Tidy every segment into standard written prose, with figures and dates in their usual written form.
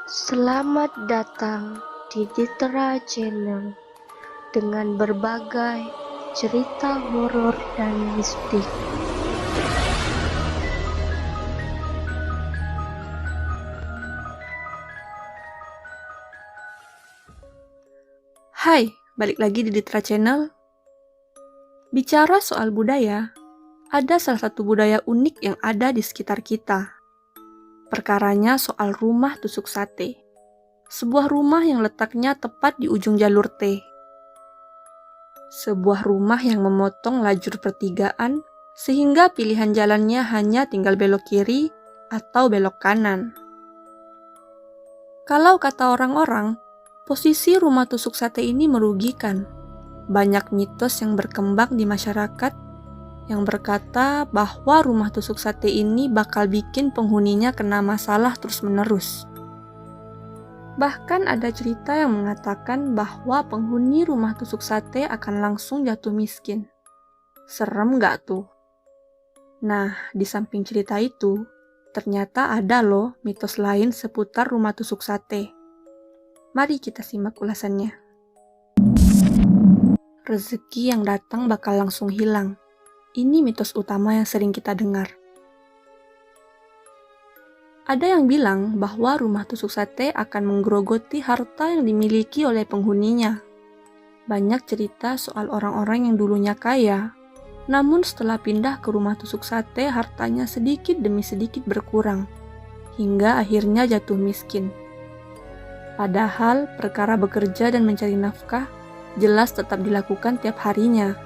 Selamat datang di Ditra Channel dengan berbagai cerita horor dan mistik. Hai, balik lagi di Ditra Channel. Bicara soal budaya, ada salah satu budaya unik yang ada di sekitar kita. Perkaranya soal rumah tusuk sate. Sebuah rumah yang letaknya tepat di ujung jalur T. Sebuah rumah yang memotong lajur pertigaan sehingga pilihan jalannya hanya tinggal belok kiri atau belok kanan. Kalau kata orang-orang, posisi rumah tusuk sate ini merugikan. Banyak mitos yang berkembang di masyarakat yang berkata bahwa rumah tusuk sate ini bakal bikin penghuninya kena masalah terus-menerus. Bahkan ada cerita yang mengatakan bahwa penghuni rumah tusuk sate akan langsung jatuh miskin. Serem gak tuh? Nah, di samping cerita itu, ternyata ada loh mitos lain seputar rumah tusuk sate. Mari kita simak ulasannya. Rezeki yang datang bakal langsung hilang. Ini mitos utama yang sering kita dengar. Ada yang bilang bahwa rumah tusuk sate akan menggerogoti harta yang dimiliki oleh penghuninya. Banyak cerita soal orang-orang yang dulunya kaya, namun setelah pindah ke rumah tusuk sate hartanya sedikit demi sedikit berkurang, hingga akhirnya jatuh miskin. Padahal perkara bekerja dan mencari nafkah jelas tetap dilakukan tiap harinya.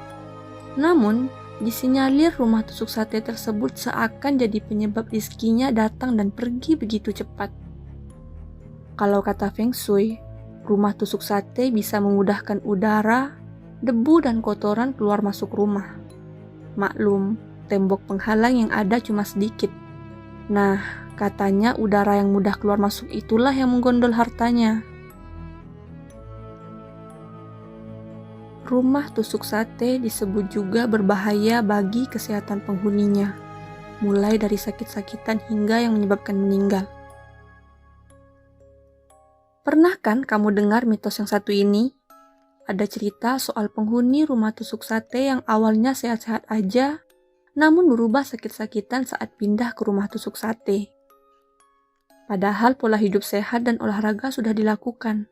Namun, disinyalir rumah tusuk sate tersebut seakan jadi penyebab rizkinya datang dan pergi begitu cepat. Kalau kata Feng Shui, rumah tusuk sate bisa memudahkan udara, debu dan kotoran keluar masuk rumah. Maklum, tembok penghalang yang ada cuma sedikit. Nah, katanya udara yang mudah keluar masuk itulah yang menggondol hartanya. Rumah tusuk sate disebut juga berbahaya bagi kesehatan penghuninya, mulai dari sakit-sakitan hingga yang menyebabkan meninggal. Pernah kan kamu dengar mitos yang satu ini? Ada cerita soal penghuni rumah tusuk sate yang awalnya sehat-sehat aja, namun berubah sakit-sakitan saat pindah ke rumah tusuk sate. Padahal pola hidup sehat dan olahraga sudah dilakukan,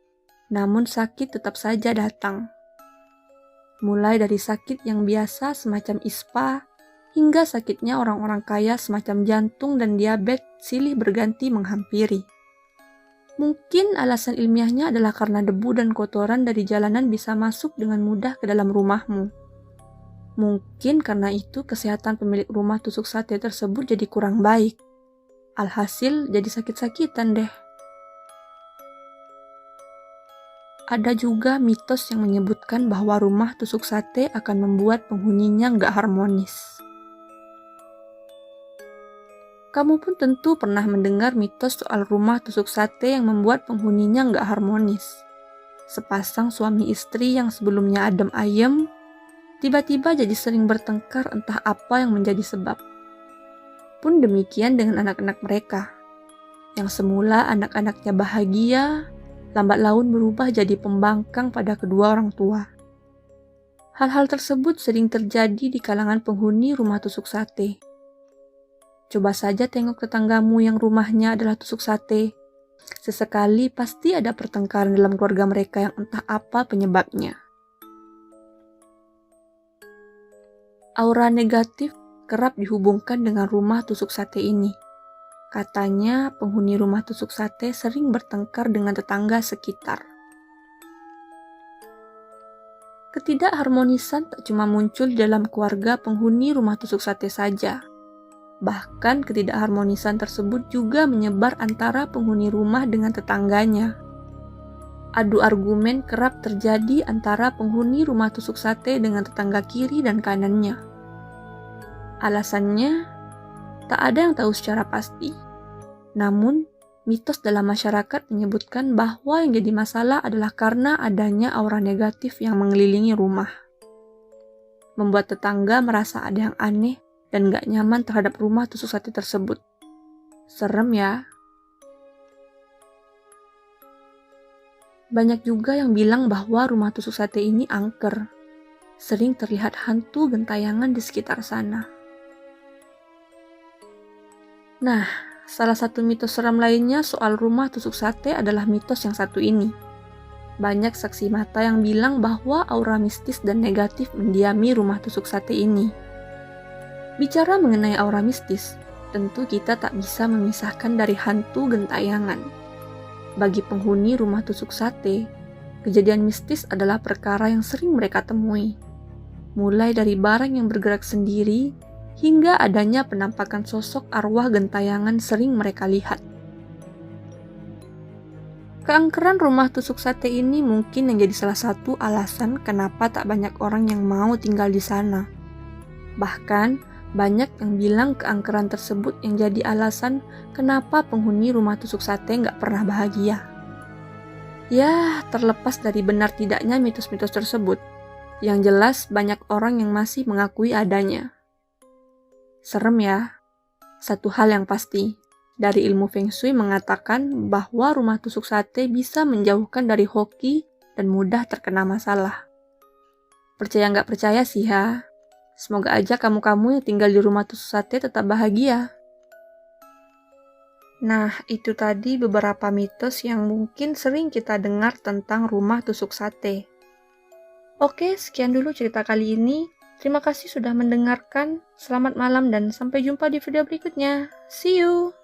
namun sakit tetap saja datang. Mulai dari sakit yang biasa semacam ispa, hingga sakitnya orang-orang kaya semacam jantung dan diabetes silih berganti menghampiri. Mungkin alasan ilmiahnya adalah karena debu dan kotoran dari jalanan bisa masuk dengan mudah ke dalam rumahmu. Mungkin karena itu kesehatan pemilik rumah tusuk sate tersebut jadi kurang baik. Alhasil jadi sakit-sakitan deh. Ada juga mitos yang menyebutkan bahwa rumah tusuk sate akan membuat penghuninya nggak harmonis. Kamu pun tentu pernah mendengar mitos soal rumah tusuk sate yang membuat penghuninya nggak harmonis. Sepasang suami istri yang sebelumnya adem ayem, tiba-tiba jadi sering bertengkar entah apa yang menjadi sebab. Pun demikian dengan anak-anak mereka. Yang semula anak-anaknya bahagia, lambat laun berubah jadi pembangkang pada kedua orang tua. Hal-hal tersebut sering terjadi di kalangan penghuni rumah tusuk sate. Coba saja tengok tetanggamu yang rumahnya adalah tusuk sate. Sesekali pasti ada pertengkaran dalam keluarga mereka yang entah apa penyebabnya. Aura negatif kerap dihubungkan dengan rumah tusuk sate ini. Katanya penghuni rumah tusuk sate sering bertengkar dengan tetangga sekitar. Ketidakharmonisan tak cuma muncul dalam keluarga penghuni rumah tusuk sate saja. Bahkan ketidakharmonisan tersebut juga menyebar antara penghuni rumah dengan tetangganya. Adu argumen kerap terjadi antara penghuni rumah tusuk sate dengan tetangga kiri dan kanannya. Alasannya, tak ada yang tahu secara pasti. Namun, mitos dalam masyarakat menyebutkan bahwa yang jadi masalah adalah karena adanya aura negatif yang mengelilingi rumah. Membuat tetangga merasa ada yang aneh dan gak nyaman terhadap rumah tusuk sate tersebut. Serem ya? Banyak juga yang bilang bahwa rumah tusuk sate ini angker. Sering terlihat hantu gentayangan di sekitar sana. Nah, salah satu mitos seram lainnya soal rumah tusuk sate adalah mitos yang satu ini. Banyak saksi mata yang bilang bahwa aura mistis dan negatif mendiami rumah tusuk sate ini. Bicara mengenai aura mistis, tentu kita tak bisa memisahkan dari hantu gentayangan. Bagi penghuni rumah tusuk sate, kejadian mistis adalah perkara yang sering mereka temui. Mulai dari barang yang bergerak sendiri, hingga adanya penampakan sosok arwah gentayangan sering mereka lihat. Keangkeran rumah tusuk sate ini mungkin menjadi salah satu alasan kenapa tak banyak orang yang mau tinggal di sana. Bahkan, banyak yang bilang keangkeran tersebut yang jadi alasan kenapa penghuni rumah tusuk sate nggak pernah bahagia. Ya, terlepas dari benar tidaknya mitos-mitos tersebut, yang jelas banyak orang yang masih mengakui adanya. Serem ya. Satu hal yang pasti, dari ilmu Feng Shui mengatakan bahwa rumah tusuk sate bisa menjauhkan dari hoki dan mudah terkena masalah. Percaya nggak percaya sih ya. Semoga aja kamu-kamu yang tinggal di rumah tusuk sate tetap bahagia. Nah, itu tadi beberapa mitos yang mungkin sering kita dengar tentang rumah tusuk sate. Oke, sekian dulu cerita kali ini. Terima kasih sudah mendengarkan. Selamat malam dan sampai jumpa di video berikutnya. See you!